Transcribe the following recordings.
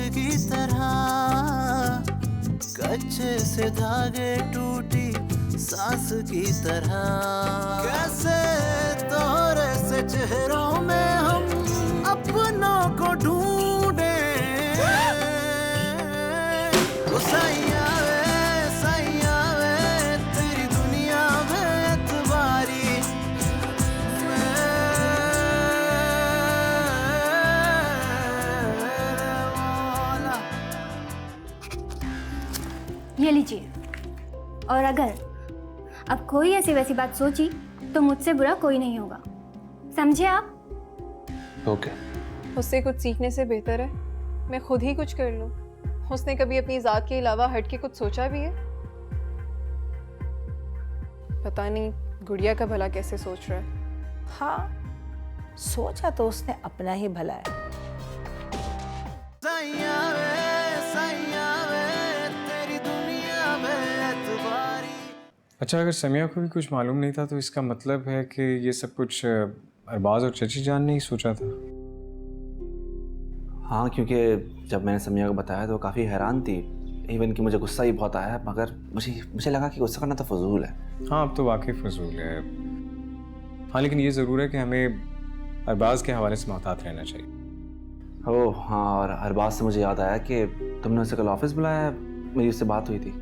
की तरह, कच्चे से धागे टूटी सांस की तरह। कैसे तोरे से चेहरों में हम अपनों को ढूंढे। सैया वे तेरी दुनिया में एतबारी ये लीजिए। और अगर अब कोई ऐसी वैसी बात सोची तो मुझसे बुरा कोई नहीं होगा, समझे आप? ओके। उससे कुछ सीखने से बेहतर है मैं खुद ही कुछ कर लूं। उसने कभी अपनी जात के अलावा हट के कुछ सोचा भी है? पता नहीं गुड़िया का भला कैसे सोच रहा है। हाँ, सोचा तो उसने अपना ही भला है। तेरी दुनिया में एतबारी। अच्छा, अगर समिया को भी कुछ मालूम नहीं था तो इसका मतलब है कि ये सब कुछ अरबाज और चची जान ने ही सोचा था। हाँ, क्योंकि जब मैंने समिया को बताया तो वो काफ़ी हैरान थी। इवन कि मुझे गुस्सा ही बहुत आया, मगर मुझे लगा कि गुस्सा करना तो फजूल है। हाँ, अब तो वाकई फजूल है। हाँ, लेकिन ये ज़रूर है कि हमें अरबाज के हवाले से मोहतात रहना चाहिए। ओह हाँ, और अरबाज से मुझे याद आया कि तुमने उसे कल ऑफिस बुलाया, मेरी उससे बात हुई थी।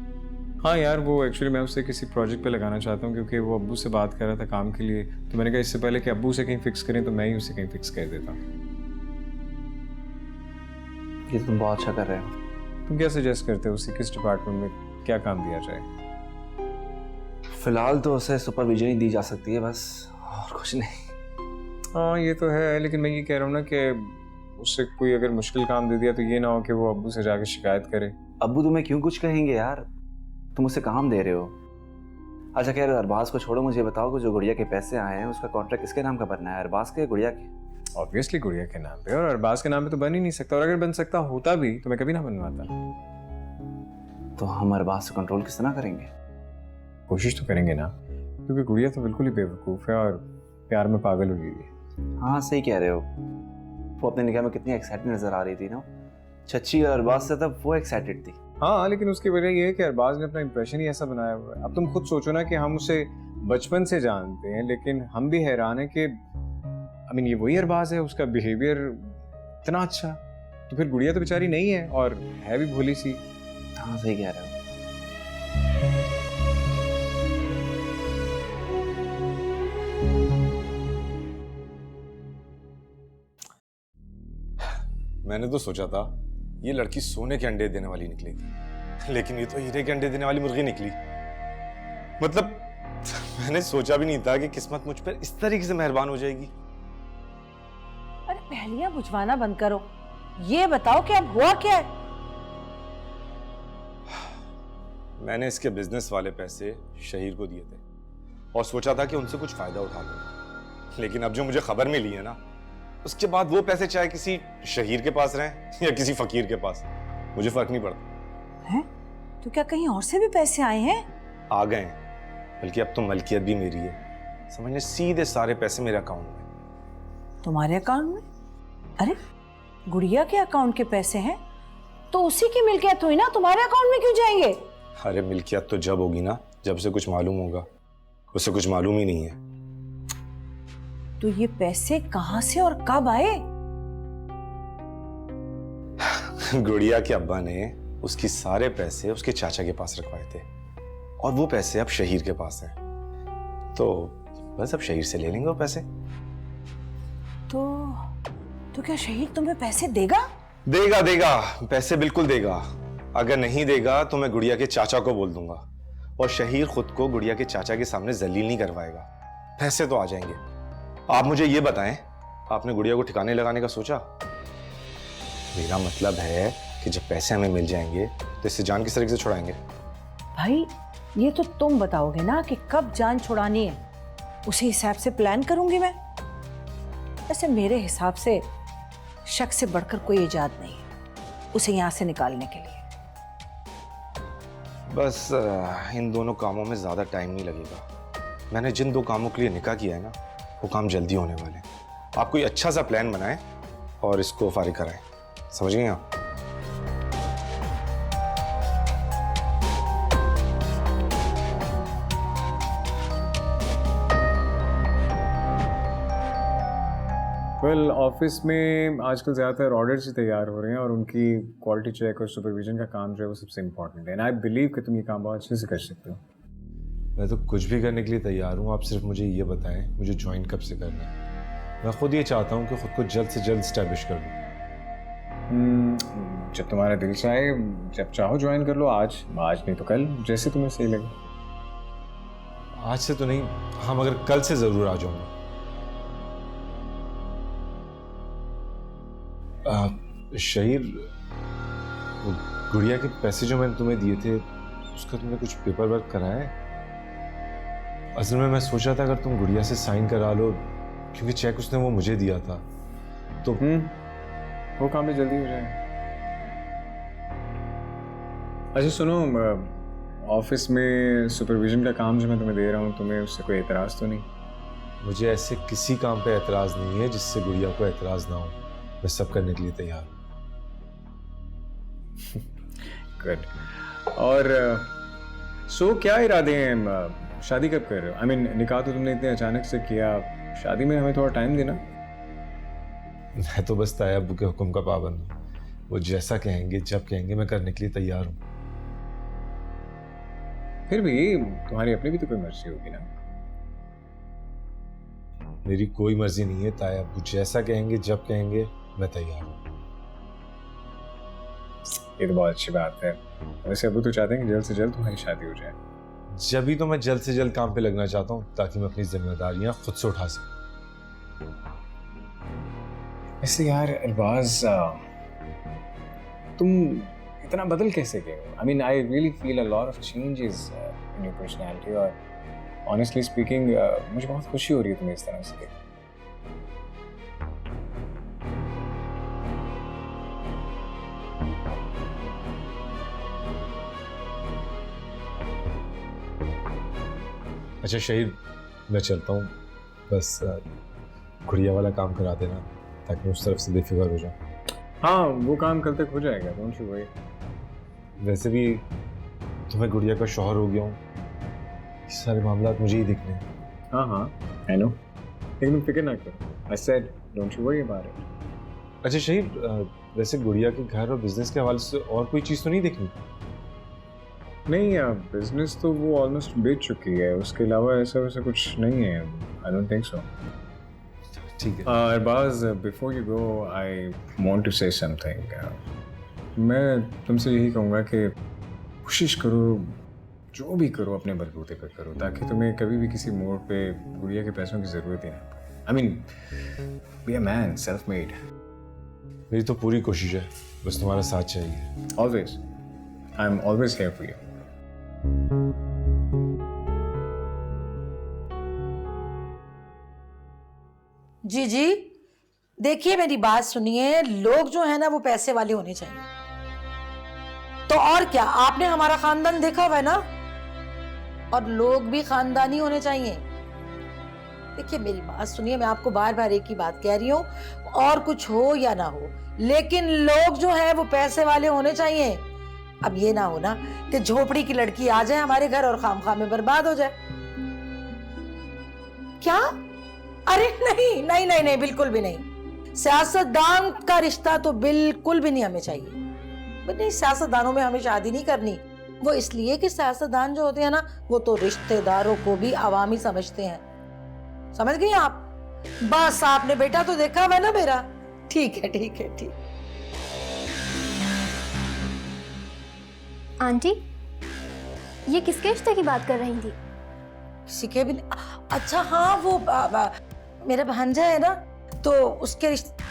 हाँ यार, वो एक्चुअली मैं उससे किसी प्रोजेक्ट पे लगाना चाहता हूँ क्योंकि वो अब्बू से बात कर रहा था काम के लिए। तो मैंने कहा इससे पहले कि अब्बू से कहीं फिक्स करें तो मैं ही उसे कहीं फिक्स कर देता हूँ। ये तो तुम बहुत अच्छा कर रहे हो। तुम क्या सजेस्ट करते हो, उसे किस डिपार्टमेंट में क्या काम दिया जाए? फिलहाल तो उसे सुपरविजन ही दी जा सकती है बस, और कुछ नहीं। हाँ ये तो है, लेकिन मैं ये कह रहा हूँ ना कि उससे कोई अगर मुश्किल काम दे दिया तो ये ना हो कि वो अब्बू से जाके शिकायत करे। अब्बू तुम्हें क्यों कुछ कहेंगे यार, तुम उसे काम दे रहे हो। अच्छा खैर, अरबाज को छोड़ो, मुझे बताओ कि जो गुड़िया के पैसे आए हैं उसका कॉन्ट्रैक्ट किसके नाम का बनना है, अरबाज के गुड़िया के? ऑब्वियसली गुड़िया के नाम पे, और अरबाज के नाम पे तो बन ही नहीं सकता। और अगर बन सकता होता भी तो मैं कभी ना बनवाता। तो हम अरबाज से कंट्रोल किस तरह करेंगे? कोशिश तो करेंगे ना, क्योंकि गुड़िया तो बिल्कुल ही बेवकूफ़ है और प्यार में पागल हुई है। हाँ सही कह रहे हो। वो अपने निकाह में कितनी एक्साइटेड नजर आ रही थी ना, चच्ची और अरबाज से तब वो एक्साइटेड थी। हाँ, लेकिन उसकी वजह ये है कि अरबाज ने अपना इंप्रेशन ही ऐसा बनाया हुआ है। अब तुम खुद सोचो ना कि हम उसे बचपन से जानते हैं, लेकिन हम भी हैरान है कि ये वही अरबाज है, उसका बिहेवियर इतना अच्छा। तो फिर गुड़िया तो बेचारी नहीं है और है भी भोली सी। हाँ सही कह रहे हो। मैंने तो सोचा था ये लड़की सोने के अंडे देने वाली निकलेगी, लेकिन ये तो हीरे के अंडे देने वाली मुर्गी निकली। मतलब मैंने सोचा भी नहीं था कि किस्मत मुझ पर इस तरीके से मेहरबान हो जाएगी। अरे पहेलियां बुझवाना बंद करो, ये बताओ कि अब हुआ क्या है? मैंने इसके बिजनेस वाले पैसे शहीर को दिए थे और सोचा था कि उनसे कुछ फायदा उठा लूंगा, लेकिन अब जो मुझे खबर मिली है ना, उसके बाद वो पैसे चाहे किसी शहीर के पास रहें या किसी फकीर के पास, मुझे फर्क नहीं पड़ता। हैं? तो क्या कहीं और से भी पैसे आए हैं? आ गए हैं, बल्कि अब तो मलकियत भी मेरी है। समझने सीधे सारे पैसे मेरे अकाउंट में। तुम्हारे अकाउंट में? अरे गुड़िया के अकाउंट के पैसे हैं तो उसी की मिल्कियत हुई ना, तुम्हारे अकाउंट में क्यों जाएंगे? अरे मिल्कियत तो जब होगी ना जब से कुछ मालूम होगा, उसे कुछ मालूम ही नहीं है। तो ये पैसे कहां से और कब आए? गुड़िया के अब्बा ने उसकी सारे पैसे उसके चाचा के पास रखवाए थे और वो पैसे अब शहीर के पास हैं, तो बस अब शहीर से ले लेंगे वो पैसे। तो क्या शहीर तुम्हें पैसे देगा? देगा देगा, पैसे बिल्कुल देगा। अगर नहीं देगा तो मैं गुड़िया के चाचा को बोल दूंगा और शहीर खुद को गुड़िया के चाचा के सामने जलील नहीं करवाएगा। पैसे तो आ जाएंगे। आप मुझे ये बताएं, आपने गुड़िया को ठिकाने लगाने का सोचा? मेरा मतलब है कि जब पैसे हमें मिल जाएंगे तो इससे जान किस तरीके से छुड़ाएंगे? भाई ये तो तुम बताओगे ना कि कब जान छुड़ानी है, उसी हिसाब से प्लान करूंगी मैं। वैसे मेरे हिसाब से शक से बढ़कर कोई इजाद नहीं है उसे यहां से निकालने के लिए। बस इन दोनों कामों में ज्यादा टाइम नहीं लगेगा। मैंने जिन 2 कामों के लिए निकाह किया है ना, वो काम जल्दी होने वाले हैं। आप कोई अच्छा सा प्लान बनाएं और इसको फारिग कराएं, समझ गए आप? वेल ऑफिस में आजकल ज़्यादातर ऑर्डर्स ही तैयार हो रहे हैं और उनकी क्वालिटी चेक और सुपरविजन का काम जो है वो सबसे इम्पोर्टेंट है एंड आई बिलीव कि तुम ये काम बहुत अच्छे से कर सकते हो। मैं तो कुछ भी करने के लिए तैयार हूँ, आप सिर्फ मुझे ये बताएं मुझे ज्वाइन कब से करना है। मैं खुद ये चाहता हूँ कि खुद को जल्द से जल्द स्टैब्लिश कर लूँ। जब तुम्हारा दिल चाहे, जब चाहो ज्वाइन कर लो, आज नहीं तो कल, जैसे तुम्हें सही लगे। आज से तो नहीं, हाँ मगर कल से ज़रूर आ जाऊँगा। शहीर, वो गुड़िया के पैसे जो मैंने तुम्हें दिए थे उसका तुमने कुछ पेपर वर्क कराया है? असल में मैं सोच रहा था अगर तुम गुड़िया से साइन करा लो, क्योंकि चेक उसने वो मुझे दिया था तो। वो काम भी जल्दी हो जाएगा। अच्छा सुनो, ऑफिस में सुपरविजन का काम जो मैं तुम्हें दे रहा हूँ, तुम्हें उससे कोई एतराज़ तो नहीं? मुझे ऐसे किसी काम पे एतराज़ नहीं है जिससे गुड़िया को एतराज़ ना हो। मैं सब करने के लिए तैयार हूँ। गुड। और सो क्या इरादे हैं? शादी कब कर रहे हो? आई मीन निकाह तो तुमने इतने अचानक से किया, शादी में हमें थोड़ा टाइम देना। मैं तो बस ताया अब्बू के हुक्म का पाबंद हूँ। वो जैसा कहेंगे जब कहेंगे मैं करने के लिए तैयार हूँ। फिर भी तुम्हारी अपनी भी तो कोई मर्जी होगी ना? मेरी कोई मर्जी नहीं है ताया अब्बू जैसा कहेंगे जब कहेंगे मैं तैयार हूँ। ये तो बहुत अच्छी बात है। वैसे अब्बू तो चाहते हैं कि जल्द से जल्द तुम्हारी शादी हो जाए। जब ही तो मैं जल्द से जल्द काम पे लगना चाहता हूँ ताकि मैं अपनी जिम्मेदारियां खुद से उठा सकूं। वैसे यार अरबाज, तुम इतना बदल कैसे गए हो? I mean I really feel a lot of changes in your personality और ऑनेस्टली स्पीकिंग मुझे बहुत खुशी हो रही है तुम्हें इस तरह से देख। अच्छा शहीद, मैं चलता हूँ, बस गुड़िया वाला काम करा देना ताकि मैं उस तरफ से बेफिक्र हो जाऊँ। हाँ वो काम कल तक हो जाएगा, डोंट यू वरी। वैसे भी तुम्हें गुड़िया का शौहर हो गया हूँ, सारे मामला मुझे ही देखने हैं। हाँ आई नो, लेकिन तुम फिक्र ना करो। I said don't you worry about it. अच्छा शहीद, वैसे गुड़िया के घर और बिजनेस के हवाले से और कोई चीज़ तो नहीं देखनी? नहीं यार, बिजनेस तो वो ऑलमोस्ट बेच चुकी है, उसके अलावा ऐसा वैसा कुछ नहीं है। I don't think so. ठीक है। Arbaaz, before you go I want to say something. मैं तुमसे यही कहूँगा कि कोशिश करो, जो भी करो अपने बलबूते पे करो, ताकि तुम्हें कभी भी किसी मोड़ पे गुड़िया के पैसों की ज़रूरत ही ना पड़े। I mean be a man, self made. मेरी तो पूरी कोशिश है, बस तुम्हारा साथ चाहिए। Always, I am always here for you. जी जी, देखिए मेरी बात सुनिए, लोग जो है ना वो पैसे वाले होने चाहिए। तो और क्या, आपने हमारा खानदान देखा हुआ है ना, और लोग भी खानदानी होने चाहिए। देखिए मेरी बात सुनिए, मैं आपको बार बार एक ही बात कह रही हूँ, और कुछ हो या ना हो, लेकिन लोग जो है वो पैसे वाले होने चाहिए। अब ये ना हो ना कि झोपड़ी की लड़की आ जाए हमारे घर और खामखा में बर्बाद हो जाए। क्या? अरे नहीं नहीं नहीं नहीं, बिल्कुल भी नहीं। सियासतदान का रिश्ता तो बिल्कुल भी नहीं हमें चाहिए। नहीं, सियासतदानों में हमें शादी नहीं करनी। वो इसलिए कि सियासतदान जो होते हैं ना, वो तो रिश्तेदारों को भी अवामी समझते हैं। समझ गई आप? बस आपने बेटा तो देखा हुआ है ना मेरा। ठीक है ठीक है ठीक। आंटी, ये किसके रिश्ते की बात कर रही थी? किसी के भी नहीं। अच्छा हाँ, वो मेरा भांजा है ना, तो उसके रिश्ते।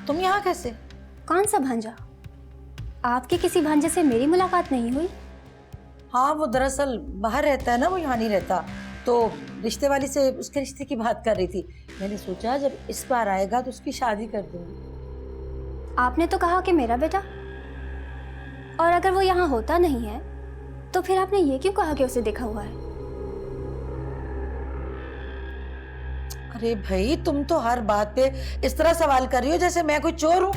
तुम यहाँ कैसे? कौन सा भांजा? आपके किसी भांजे से मेरी मुलाकात नहीं हुई? हाँ, वो दरअसल बाहर रहता है ना, वो यहाँ नहीं रहता, तो रिश्ते वाली से उसके रिश्ते की बात कर रही थी। मैंने सोचा जब इस बार आएगा तो उसकी शादी कर दूंगी। आपने तो कहा कि मेरा बेटा, और अगर वो यहाँ होता नहीं है तो फिर आपने ये क्यों कहा कि उसे देखा हुआ है? अरे भाई, तुम तो हर बात पे इस तरह सवाल कर रही हो जैसे मैं कोई चोर हूँ।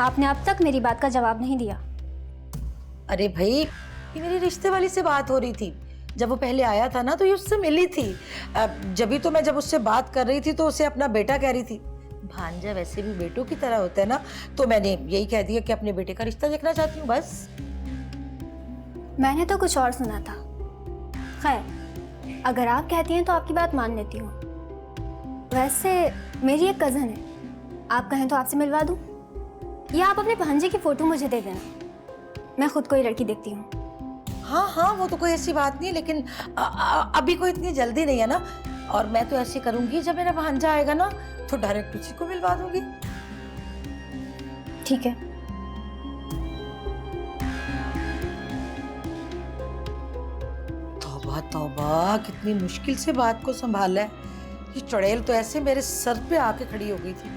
आपने अब तक मेरी बात का जवाब नहीं दिया। अरे भाई, ये मेरी रिश्ते वाली से बात हो रही थी। जब वो पहले आया था ना तो ये उससे मिली थी। जब भी तो मैं जब उससे बात कर रही थी तो उसे अपना बेटा कह रही थी। भांजा वैसे भी बेटों की तरह होता है ना, तो मैंने यही कह दिया कि अपने बेटे का रिश्ता देखना चाहती हूँ बस। मैंने तो कुछ और सुना था। खैर, अगर आप कहती हैं तो आपकी बात मान लेती हूँ। वैसे मेरी एक कज़न है, आप कहें तो आपसे मिलवा दूँ, या आप अपने भांजे की फ़ोटो मुझे दे देना, मैं खुद को ही लड़की देखती हूँ। हाँ हाँ, वो तो कोई ऐसी बात नहीं है, लेकिन अभी कोई इतनी जल्दी नहीं है ना। और मैं तो ऐसे करूंगी, जब मेरा भांजा आएगा ना तो डायरेक्ट उसी को मिलवा दूंगी। ठीक है। तौबा तौबा, कितनी मुश्किल से बात को संभाला है। ये चुड़ैल तो ऐसे मेरे सर पे आके खड़ी हो गई थी,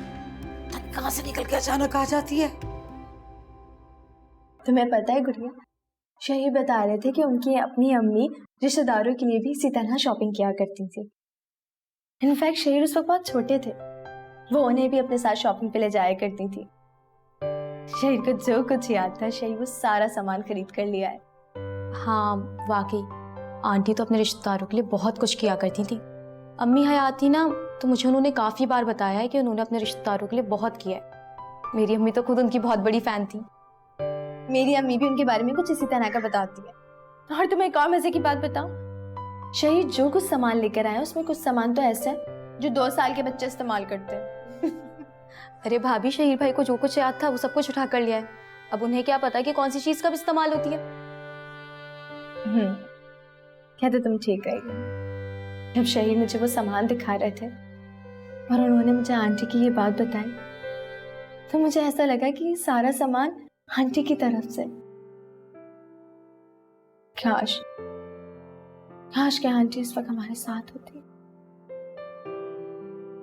कहां से निकल के अचानक आ जाती है। तुम्हें पता है गुड़िया, शहीर बता रहे थे कि उनकी अपनी अम्मी रिश्तेदारों के लिए भी इसी तरह शॉपिंग किया करती थी। इनफैक्ट शहीर उस वक्त बहुत छोटे थे, वो उन्हें भी अपने साथ शॉपिंग पे ले जाया करती थी। शहीर को जो कुछ याद था, शहीर वो सारा सामान खरीद कर लिया है। हाँ वाकई, आंटी तो अपने रिश्तेदारों के लिए बहुत कुछ किया करती थी। अम्मी हयात थी ना, तो मुझे उन्होंने काफ़ी बार बताया है कि उन्होंने अपने रिश्तेदारों के लिए बहुत किया है। मेरी अम्मी तो खुद उनकी बहुत बड़ी फ़ैन थी। मेरी अम्मी भी उनके बारे में कुछ इसी तरह का बताती है। और तुम्हें एक और मजे की बात बताऊं, शहीर जो कुछ सामान लेकर आए उसमें कुछ सामान तो ऐसा है जो 2 साल के बच्चे इस्तेमाल करते हैं। अरे भाभी, शहीर भाई को जो कुछ याद था वो सब कुछ उठा कर लिया है। अब उन्हें क्या पता कि कौन सी चीज़ कब इस्तेमाल होती है। क्या तो तुम ठीक रही। जब शहीर मुझे वो सामान दिखा रहे थे और उन्होंने मुझे आंटी की ये बात बताई, तो मुझे ऐसा लगा कि सारा सामान आंटी की तरफ से। काश काश क्या आंटी इस वक्त हमारे साथ होती,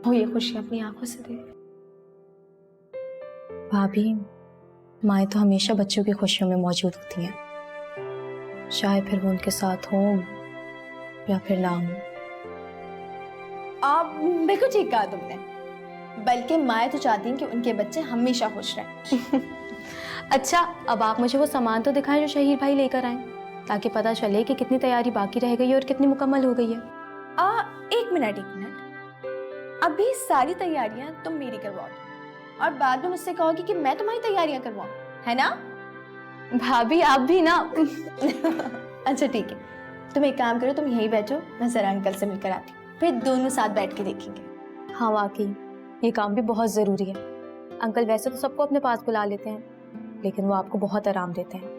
वो ये खुशी अपनी आंखों से देख। भाभी, माएँ तो हमेशा बच्चों की खुशियों में मौजूद होती हैं, चाहे फिर वो उनके साथ हों या फिर ना हों। आप बिल्कुल ठीक कहा तुमने, बल्कि माएँ तो चाहती हैं कि उनके बच्चे हमेशा खुश रहें। अच्छा, अब आप मुझे वो सामान तो दिखाएं जो शहीर भाई लेकर आए, ताकि पता चले कि कितनी तैयारी बाकी रह गई है और कितनी मुकम्मल हो गई है। एक मिनट, अभी सारी तैयारियां तुम मेरी करवाओ और बाद में मुझसे कहोगी कि मैं तुम्हारी तैयारियां करवाऊं, है ना? भाभी आप भी ना। अच्छा ठीक है, तुम एक काम करो, तुम यहीं बैठो, मैं जरा अंकल से मिलकर आती हूँ, फिर दोनों साथ बैठ के देखेंगे। हाँ वाकई, ये काम भी बहुत ज़रूरी है। अंकल वैसे तो सबको अपने पास बुला लेते हैं, लेकिन वो आपको बहुत आराम देते हैं।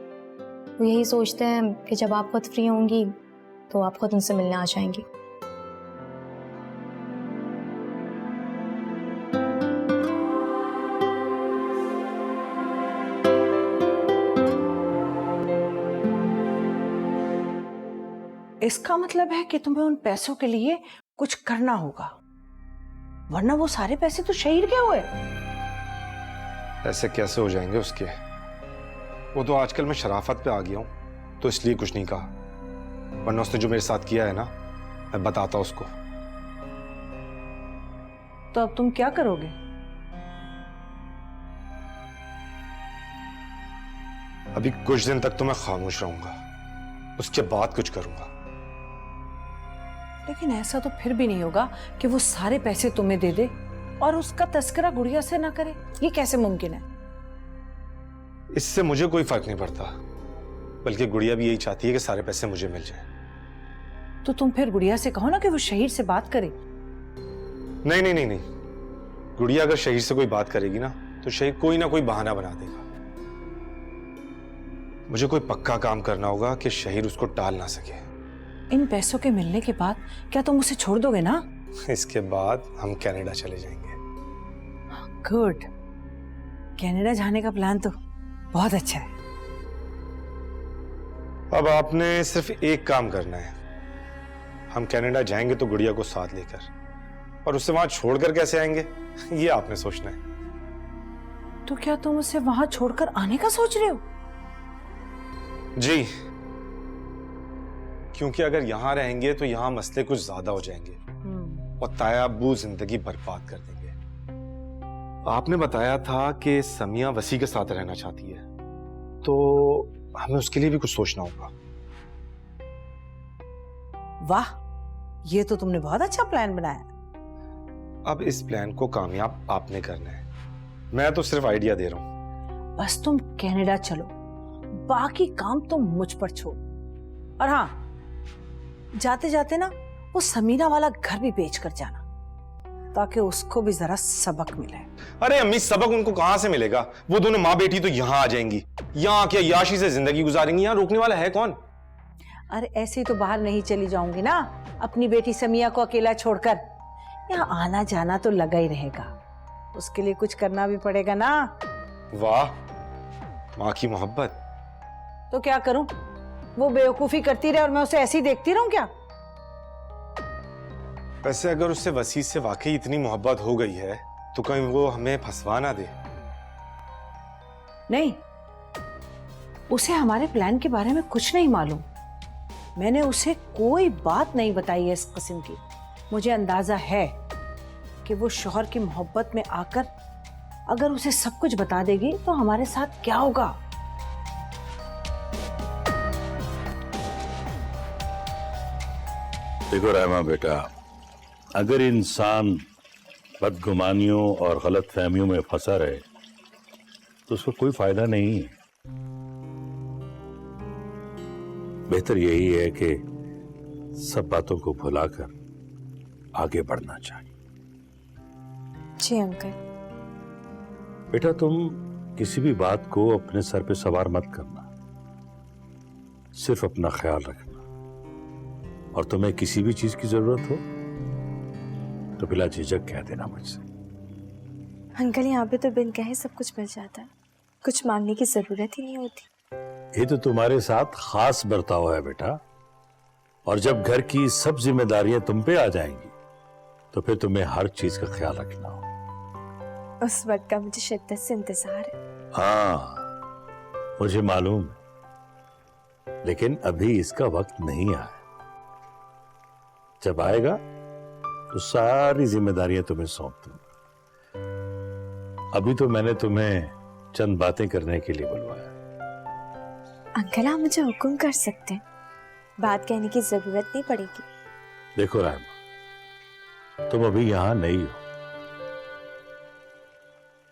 वो यही सोचते हैं कि जब आप खुद फ्री होंगी तो आप खुद उनसे मिलने आ जाएंगी। इसका मतलब है कि तुम्हें उन पैसों के लिए कुछ करना होगा, वरना वो सारे पैसे तो शहीर के हुए। ऐसे कैसे हो जाएंगे उसके? वो तो आजकल मैं शराफत पे आ गया हूं, तो इसलिए कुछ नहीं कहा, वरना उसने जो मेरे साथ किया है ना, मैं बताता उसको। तो अब तुम क्या करोगे? अभी कुछ दिन तक तो मैं खामोश रहूंगा, उसके बाद कुछ करूंगा। लेकिन ऐसा तो फिर भी नहीं होगा कि वो सारे पैसे तुम्हें दे दे और उसका तस्करा गुड़िया से ना करे। ये कैसे मुमकिन है? इससे मुझे कोई फर्क नहीं पड़ता, बल्कि गुड़िया भी यही चाहती है कि सारे पैसे मुझे मिल जाए। तो तुम फिर गुड़िया से कहो ना कि वो शहीर से बात करे। नहीं नहीं नहीं नहीं, गुड़िया अगर शहीर से कोई बात करेगी ना, तो शहीर कोई ना कोई बहाना बना देगा। मुझे कोई पक्का काम करना होगा कि शहीर उसको टाल ना सके। इन पैसों के मिलने के बाद क्या तुम उसे छोड़ दोगे ना? इसके बाद हम कनाडा चले जाएंगे। गुड, कनाडा जाने का प्लान तो बहुत अच्छा है। अब आपने सिर्फ एक काम करना है, हम कनाडा जाएंगे तो गुड़िया को साथ लेकर, और उससे वहां छोड़कर कैसे आएंगे ये आपने सोचना है। तो क्या तुम उसे वहां छोड़कर आने का सोच रहे हो? जी, क्योंकि अगर यहां रहेंगे तो यहां मसले कुछ ज्यादा हो जाएंगे और तायाबू जिंदगी बर्बाद कर देंगे। आपने बताया था कि समिया वसी के साथ रहना चाहती है, तो हमें उसके लिए भी कुछ सोचना होगा। वाह, ये तो तुमने बहुत अच्छा प्लान बनाया। अब इस प्लान को कामयाब आपने करना है, मैं तो सिर्फ आइडिया दे रहा हूं। बस तुम कनाडा चलो, बाकी काम तुम मुझ पर छोड़। और हाँ, जाते जाते ना वो समीना वाला घर भी बेच कर जाना, ताकि उसको भी जरा सबक मिले। अरे अम्मी, सबक उनको कहां से मिलेगा? वो दोनों माँ बेटी तो यहाँ आ जाएंगी, यहाँ आके याशी से जिंदगी गुजारेंगी, यहाँ रोकने वाला है कौन? अरे ऐसे ही तो बाहर नहीं चली जाऊंगी ना अपनी बेटी समिया को अकेला छोड़कर। यहाँ आना जाना तो लगा ही रहेगा, उसके लिए कुछ करना भी पड़ेगा ना। वाह, माँ की मोहब्बत। तो क्या करूं, वो बेवकूफी करती रहे और मैं उसे ऐसे ही देखती रहूं क्या? वैसे अगर उससे वसी से वाकई इतनी मोहब्बत हो गई है तो कहीं वो हमें फंसवा ना दे। नहीं, उसे हमारे प्लान के बारे में कुछ नहीं मालूम। मैंने उसे कोई बात नहीं बताई है इस किस्म की। मुझे अंदाजा है कि वो शौहर की मोहब्बत में आकर अगर उसे सब कुछ बता देगी तो हमारे साथ क्या होगा। देखो रहमा बेटा, अगर इंसान बदगुमानियों और गलत फहमियों में फंसा रहे तो उसका कोई फायदा नहीं है। बेहतर यही है कि सब बातों को भुलाकर आगे बढ़ना चाहिए। जी अंकल। बेटा, तुम किसी भी बात को अपने सर पे सवार मत करना, सिर्फ अपना ख्याल रखना। और तुम्हें किसी भी चीज की जरूरत हो तो बिला झिझक कह देना मुझसे। अंकल यहाँ पे तो बिन कहे सब कुछ मिल जाता है, कुछ मांगने की जरूरत ही नहीं होती। ये तो तुम्हारे साथ खास बर्ताव है बेटा, और जब घर की सब जिम्मेदारियां तुम पे आ जाएंगी तो फिर तुम्हें हर चीज का ख्याल रखना हो। उस वक्त का मुझे शिद्दत से इंतजार है। हाँ, मुझे मालूम है, लेकिन अभी इसका वक्त नहीं आया। जब आएगा तो सारी जिम्मेदारियां तुम्हें सौंप दूंगा। अभी तो मैंने तुम्हें चंद बातें करने के लिए बुलवाया। अंकल आप मुझे हुक्म कर सकते हैं, बात कहने की जरूरत नहीं पड़ेगी। देखो रहमा, तुम अभी यहां नहीं हो।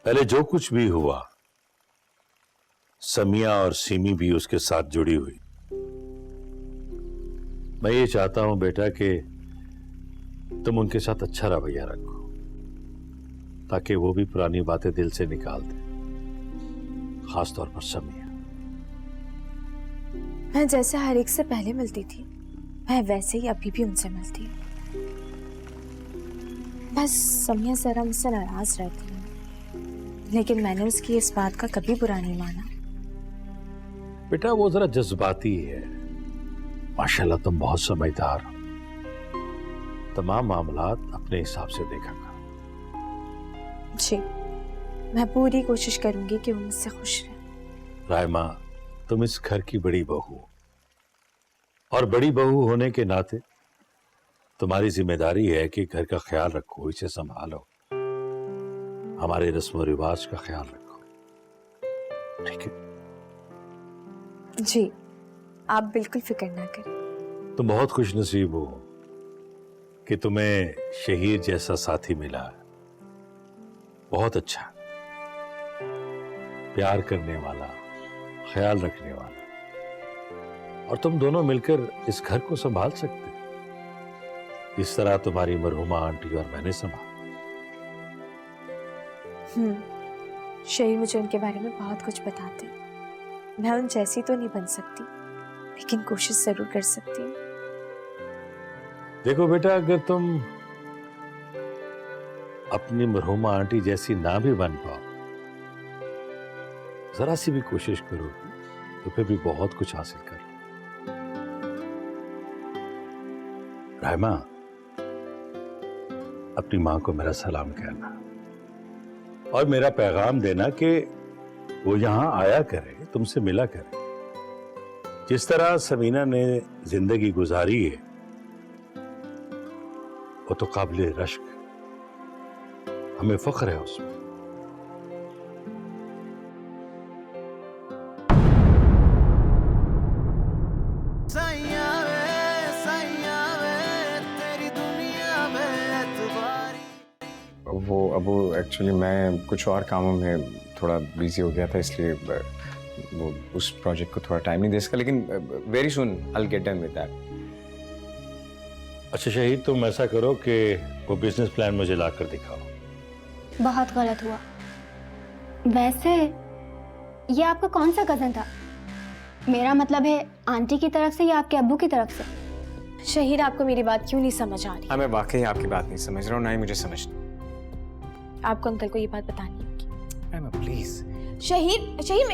पहले जो कुछ भी हुआ, समिया और सीमी भी उसके साथ जुड़ी हुई। मैं ये चाहता हूं बेटा कि तुम उनके साथ अच्छा रवैया रखो, ताकि वो भी पुरानी बातें दिल से निकाल दे, खासतौर पर समिया। मैं जैसे हर एक से पहले मिलती थी, मैं वैसे ही अभी भी उनसे मिलती हूँ। बस समिया जरा मुझसे नाराज रहती है, लेकिन मैंने उसकी इस बात का कभी बुरा नहीं माना। बेटा, वो जरा जज्बाती है। माशाल्लाह तुम बहुत समझदार हो। तमाम मामलात अपने हिसाब से देखा करो। जी, मैं पूरी कोशिश करूंगी कि वो मुझसे खुश रहे। रायमा, तुम इस घर की बड़ी बहू हो, और बड़ी बहू होने के नाते तुम्हारी जिम्मेदारी है कि घर का ख्याल रखो, इसे संभालो, हमारे रस्म व रिवाज का ख्याल रखो। ठीक है? जी, आप बिल्कुल फिक्र ना करें। तुम बहुत खुश नसीब हो कि तुम्हें शहीर जैसा साथी मिला है। बहुत अच्छा, प्यार करने वाला, ख्याल रखने वाला, और तुम दोनों मिलकर इस घर को संभाल सकते हो, इस तरह तुम्हारी मरहुमा आंटी और मैंने संभाला। शहीर मुझे उनके बारे में बहुत कुछ बताते हैं। मैं उन जैसी तो नहीं बन सकती, लेकिन कोशिश जरूर कर सकती हूँ। देखो बेटा, अगर तुम अपनी मरहुमा आंटी जैसी ना भी बन पाओ, जरा सी भी कोशिश करोगी तो फिर भी बहुत कुछ हासिल कर लो। रहमा, अपनी मां को मेरा सलाम कहना और मेरा पैगाम देना कि वो यहां आया करे, तुमसे मिला करे। जिस तरह समीना ने जिंदगी गुजारी है वो तो काबिले रश्क, हमें फख्र है उसमें। वो अबू एक्चुअली मैं कुछ और कामों में थोड़ा बिजी हो गया था, इसलिए वो उस प्रोजेक्ट को थोड़ा टाइम नहीं दे सका, लेकिन very soon I will get done with that. अच्छा शहीद, तुम ऐसा करो कि वो बिजनेस प्लान मुझे ला कर दिखाओ। बहुत गलत हुआ। वैसे ये आपका कौन सा कज़न था? मेरा मतलब है आंटी की तरफ से या आपके अब्बू की तरफ से? शहीर, आपको मेरी बात क्यों नहीं समझ आ रही? हाँ, मैं वाकई आपकी बात नहीं समझ रहा हूँ, ना ही मुझे समझनी। आपको अंकल को ये बात बतानी है। प्लीज शहीर, शहीर,